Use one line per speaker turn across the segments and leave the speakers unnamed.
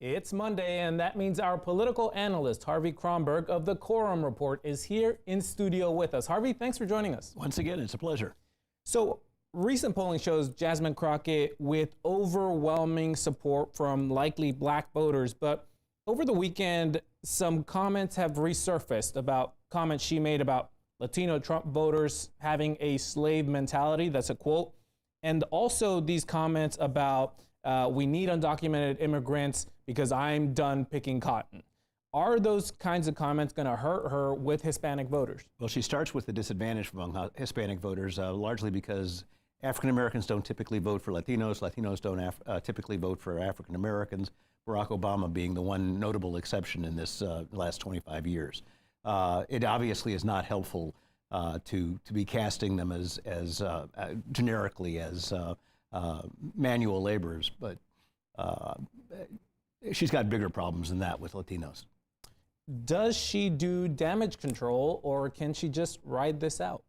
It's Monday, and that means our political analyst, Harvey Kronberg of the Quorum Report, is here in studio with us. Harvey, thanks for joining us.
Once again, it's a pleasure.
So, recent polling shows Jasmine Crockett with overwhelming support from likely black voters, but over the weekend, some comments have resurfaced about comments she made about Latino Trump voters having a slave mentality. That's a quote. And also these comments about we need undocumented immigrants because I'm done picking cotton. Are those kinds of comments going to hurt her with Hispanic voters? Well,
she starts with the disadvantage among Hispanic voters, largely because African Americans don't typically vote for Latinos. Latinos don't typically vote for African Americans, Barack Obama being the one notable exception in this last 25 years. It obviously is not helpful to be casting them as generically as manual laborers, but she's got bigger problems than that with Latinos.
Does she do damage control, or can she just ride this out?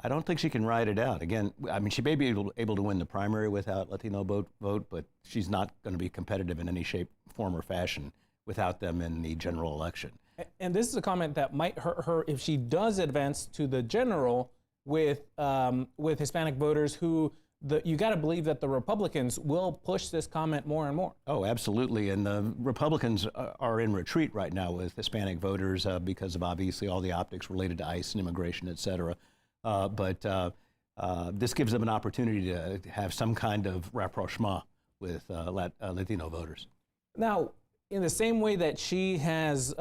I don't think she can ride it out. Again, I mean, she may be able to win the primary without Latino vote, but she's not going to be competitive in any shape, form, or fashion without them in the general election.
And this is a comment that might hurt her if she does advance to the general with Hispanic voters who, you got to believe that the Republicans will push this comment more and more.
Oh, absolutely. And the Republicans are in retreat right now with Hispanic voters because of obviously all the optics related to ICE and immigration, et cetera. But this gives them an opportunity to have some kind of rapprochement with Latino voters.
Now, in the same way that she has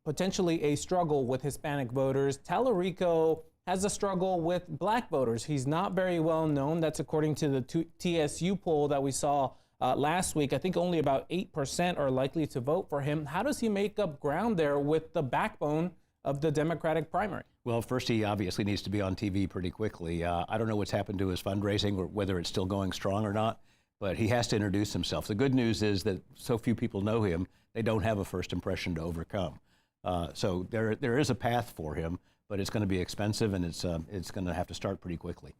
potentially a struggle with Hispanic voters, Terico has a struggle with black voters. He's not very well known. That's according to the TSU poll that we saw last week. I think only about 8% are likely to vote for him. How does he make up ground there with the backbone of the Democratic primary?
Well, first, he obviously needs to be on TV pretty quickly. I don't know what's happened to his fundraising or whether it's still going strong or not, but he has to introduce himself. The good news is that so few people know him, they don't have a first impression to overcome. So there is a path for him, but it's going to be expensive, and it's going to have to start pretty quickly.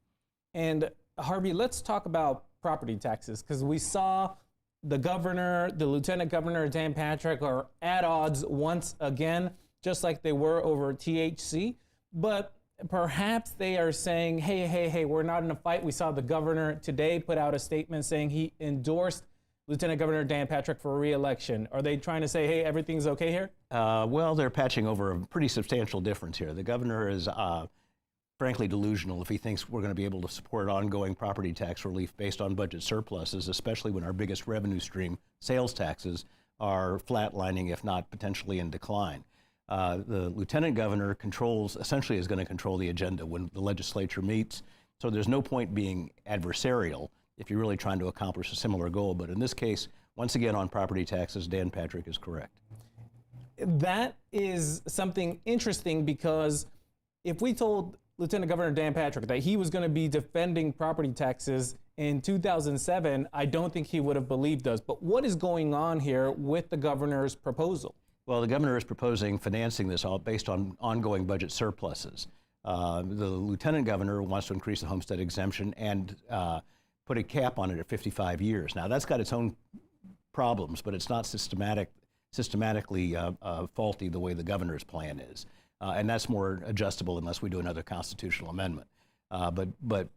And Harvey, let's talk about property taxes, because we saw the governor, the lieutenant governor, Dan Patrick, are at odds once again, just like they were over THC. But perhaps they are saying, hey, we're not in a fight. We saw the governor today put out a statement saying he endorsed Lieutenant Governor Dan Patrick for re-election. Are they trying to say, hey, everything's okay here?
Well, they're patching over a pretty substantial difference here. The governor is frankly delusional if he thinks we're going to be able to support ongoing property tax relief based on budget surpluses, especially when our biggest revenue stream, sales taxes, are flatlining, if not potentially in decline. The lieutenant governor essentially is going to control the agenda when the legislature meets. So there's no point being adversarial if you're really trying to accomplish a similar goal. But in this case, once again, on property taxes, Dan Patrick is correct.
That is something interesting, because if we told Lieutenant Governor Dan Patrick that he was going to be defending property taxes in 2007, I don't think he would have believed us. But what is going on here with the governor's proposal?
Well, the governor is proposing financing this all based on ongoing budget surpluses. The lieutenant governor wants to increase the homestead exemption and put a cap on it at 55 years. Now, that's got its own problems, but it's not systematically faulty the way the governor's plan is. And that's more adjustable unless we do another constitutional amendment. But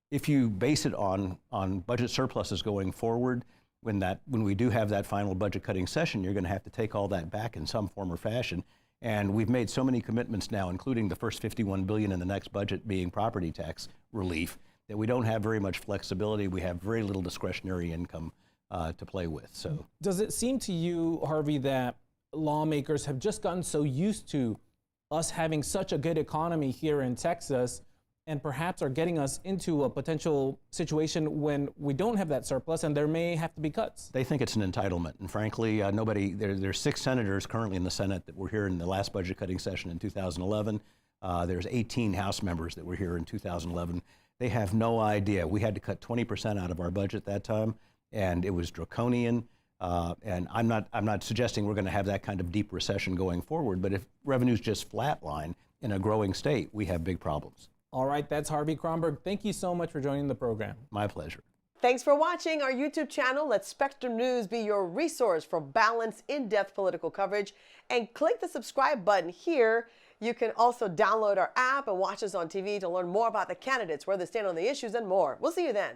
if you base it on budget surpluses going forward, when we do have that final budget cutting session, you're going to have to take all that back in some form or fashion. And we've made so many commitments now, including the first $51 billion in the next budget being property tax relief, that we don't have very much flexibility. We have very little discretionary income to play with. So,
does it seem to you, Harvey, that lawmakers have just gotten so used to us having such a good economy here in Texas, and perhaps are getting us into a potential situation when we don't have that surplus and there may have to be cuts?
They think it's an entitlement. And frankly, there's 6 senators currently in the Senate that were here in the last budget cutting session in 2011. There's 18 House members that were here in 2011. They have no idea. We had to cut 20% out of our budget that time, and it was draconian. And I'm not suggesting we're going to have that kind of deep recession going forward, but if revenues just flatline in a growing state, we have big problems.
All right, that's Harvey Kronberg. Thank you so much for joining the program.
My pleasure.
Thanks for watching our YouTube channel. Let Spectrum News be your resource for balanced, in-depth political coverage. And click the subscribe button here. You can also download our app and watch us on TV to learn more about the candidates, where they stand on the issues, and more. We'll see you then.